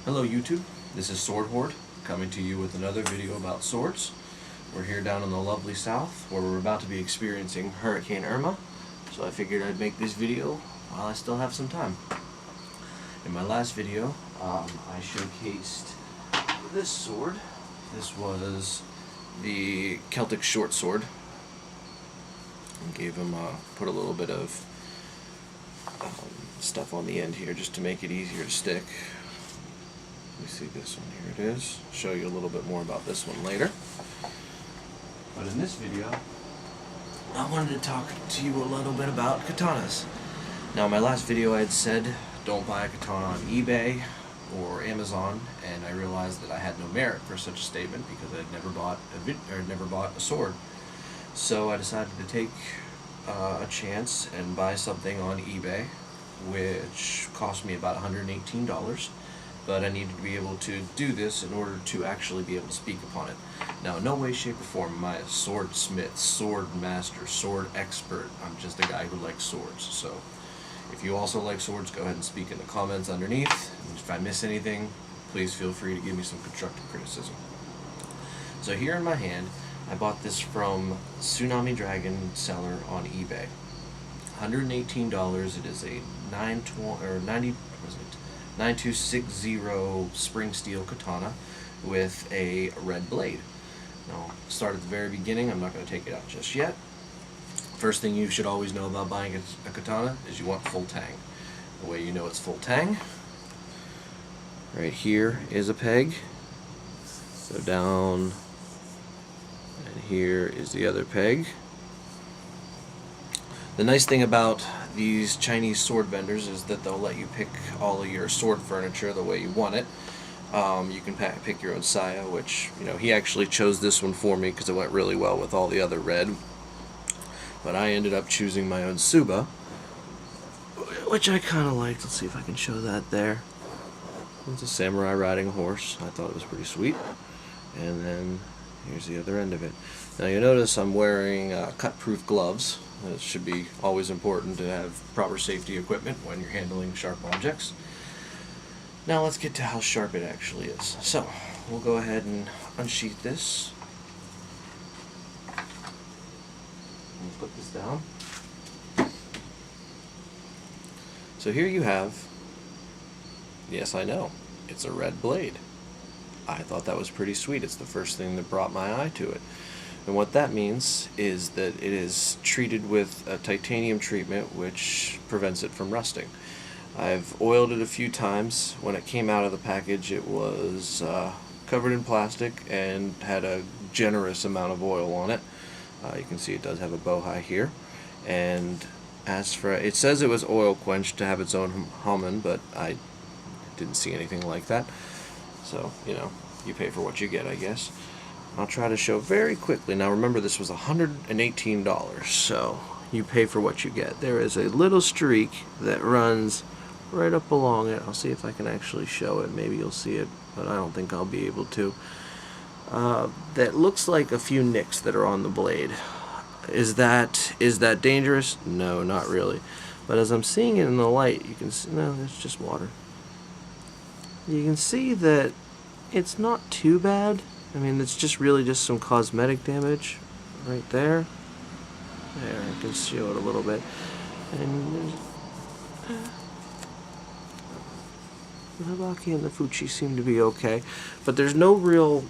Hello YouTube, this is Sword Horde, coming to you with another video about swords. We're here down in the lovely south, where we're about to be experiencing Hurricane Irma, so I figured I'd make this video while I still have some time. In my last video, I showcased this sword. This was the Celtic short sword. And gave him, put a little bit of stuff on the end here just to make it easier to stick. Let me see this one, here it is. I'll show you a little bit more about this one later. But in this video, I wanted to talk to you a little bit about katanas. Now in my last video I had said don't buy a katana on eBay or Amazon, and I realized that I had no merit for such a statement because I'd never bought a sword. So I decided to take a chance and buy something on eBay, which cost me about $118. But I needed to be able to do this in order to actually be able to speak upon it. Now, in no way, shape, or form am I a swordsmith, sword master, sword expert. I'm just a guy who likes swords. So, if you also like swords, go ahead and speak in the comments underneath. And if I miss anything, please feel free to give me some constructive criticism. So here in my hand, I bought this from Tsunami Dragon seller on eBay. $118. It is a 9260 spring steel katana with a red blade. Now, start at the very beginning. I'm not going to take it out just yet. First thing you should always know about buying a katana is you want full tang. The way you know it's full tang, right here is a peg. Go down, and here is the other peg. The nice thing about these Chinese sword vendors is that they'll let you pick all of your sword furniture the way you want it. You can pick your own saya, which, you know, he actually chose this one for me because it went really well with all the other red. But I ended up choosing my own Suba, which I kind of liked. Let's see if I can show that there. It's a samurai riding a horse. I thought it was pretty sweet. And then here's the other end of it. Now you notice I'm wearing cut-proof gloves. It should be always important to have proper safety equipment when you're handling sharp objects. Now let's get to how sharp it actually is. So, we'll go ahead and unsheath this. We'll put this down. So here you have, yes I know, it's a red blade. I thought that was pretty sweet. It's the first thing that brought my eye to it. And what that means is that it is treated with a titanium treatment which prevents it from rusting. I've oiled it a few times. When it came out of the package, it was covered in plastic and had a generous amount of oil on it. You can see it does have a bowtie here. And as for, it says it was oil quenched to have its own humming, but I didn't see anything like that. So, you know, you pay for what you get, I guess. I'll try to show very quickly. Now remember, this was $118, so you pay for what you get. There is a little streak that runs right up along it. I'll see if I can actually show it. Maybe you'll see it, but I don't think I'll be able to. That looks like a few nicks that are on the blade. Is that dangerous? No, not really. But as I'm seeing it in the light, you can see, no, it's just water. You can see that it's not too bad. I mean, it's just really just some cosmetic damage right there. There, I can show it a little bit. And the Habaki and the Fuchi seem to be okay, but there's no real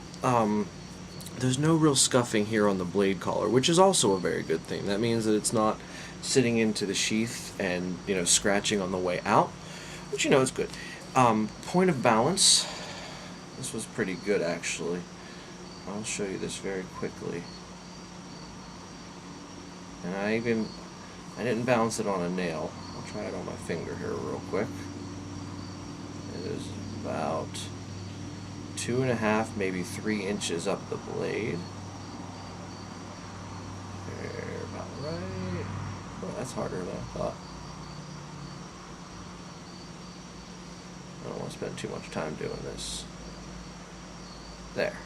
scuffing here on the blade collar, which is also a very good thing. That means that it's not sitting into the sheath and, you know, scratching on the way out, which, you know, is good. Point of balance. This was pretty good, actually. I'll show you this very quickly. And I didn't balance it on a nail. I'll try it on my finger here real quick. It is about 2.5, maybe 3 inches up the blade. There, about right. Oh, that's harder than I thought. I don't want to spend too much time doing this. There.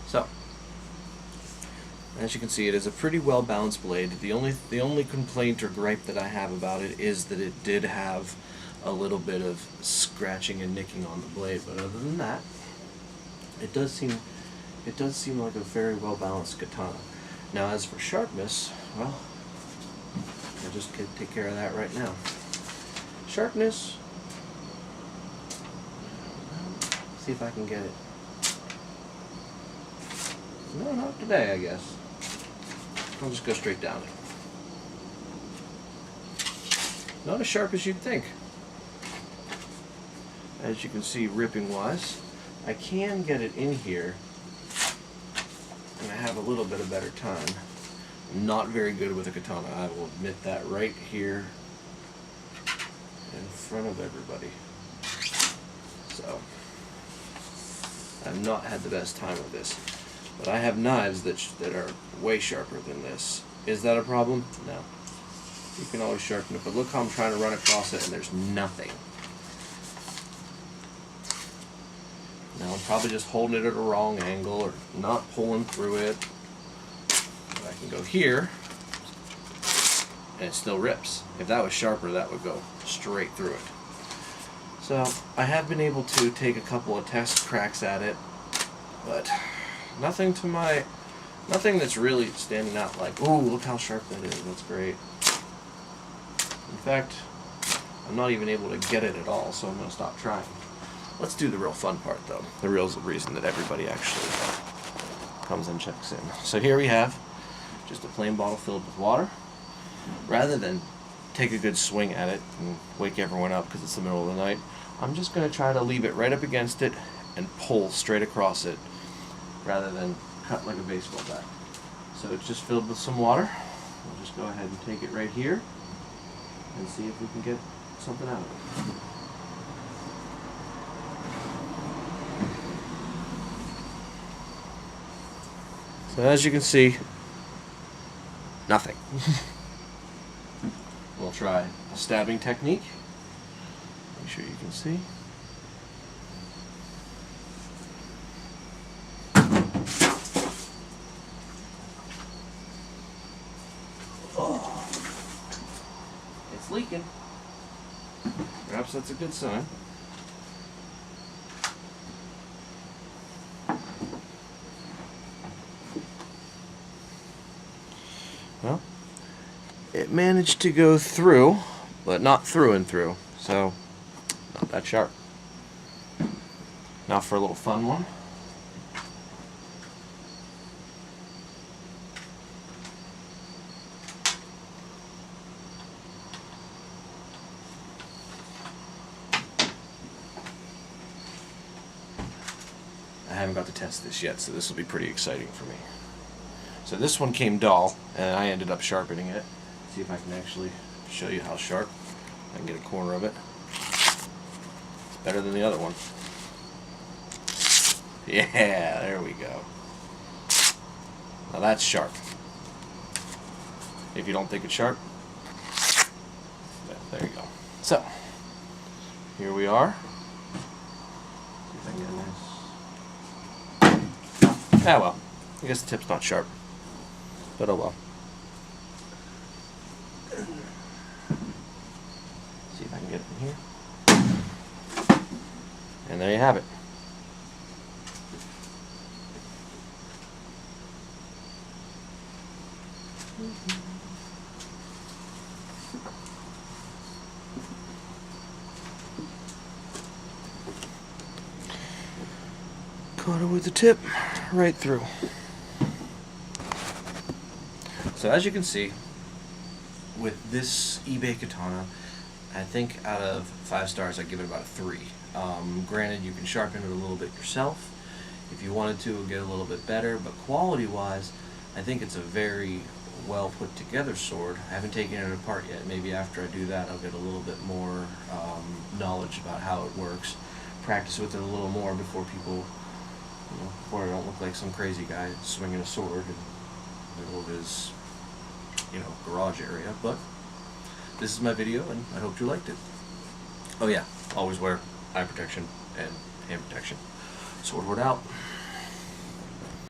So, as you can see, it is a pretty well balanced blade. The only complaint or gripe that I have about it is that it did have a little bit of scratching and nicking on the blade, but other than that, it does seem like a very well balanced katana. Now, as for sharpness, well, I'll just take care of that right now. Sharpness, see if I can get it. No, not today, I guess. I'll just go straight down it. Not as sharp as you'd think. As you can see, ripping wise, I can get it in here, and I have a little bit of better time. I'm not very good with a katana, I will admit that right here in front of everybody. So, I've not had the best time with this. But I have knives that are way sharper than this. Is that a problem? No. You can always sharpen it, but look how I'm trying to run across it and there's nothing. Now I'm probably just holding it at a wrong angle or not pulling through it. But I can go here and it still rips. If that was sharper, that would go straight through it. So I have been able to take a couple of test cracks at it, but nothing that's really standing out like, ooh, look how sharp that is, that's great. In fact, I'm not even able to get it at all, so I'm going to stop trying. Let's do the real fun part, though. The real reason that everybody actually comes and checks in. So here we have just a plain bottle filled with water. Rather than take a good swing at it and wake everyone up because it's the middle of the night, I'm just going to try to leave it right up against it and pull straight across it rather than cut like a baseball bat. So it's just filled with some water. We'll just go ahead and take it right here and see if we can get something out of it. So as you can see, nothing. We'll try a stabbing technique. Make sure you can see. Oh, it's leaking. Perhaps that's a good sign. Well, it managed to go through, but not through and through, so not that sharp. Now for a little fun one. I haven't got to test this yet, so this will be pretty exciting for me. So this one came dull, and I ended up sharpening it. See if I can actually show you how sharp. I can get a corner of it. It's better than the other one. Yeah, there we go. Now that's sharp. If you don't think it's sharp, yeah, there you go. So, here we are. See if I can get a nice... Ah well, I guess the tip's not sharp. But oh well. See if I can get it in here. And there you have it. Caught it with the tip right through. So as you can see, with this eBay katana, I think out of 5 stars I'd give it about a 3. Granted, you can sharpen it a little bit yourself if you wanted to, get a little bit better, but quality wise I think it's a very well put together sword. I haven't taken it apart yet. Maybe after I do that I'll get a little bit more knowledge about how it works, practice with it a little more before people, before I don't look like some crazy guy swinging a sword in the middle of his garage area. But this is my video and I hope you liked it. Oh yeah, always wear eye protection and hand protection. Sword out.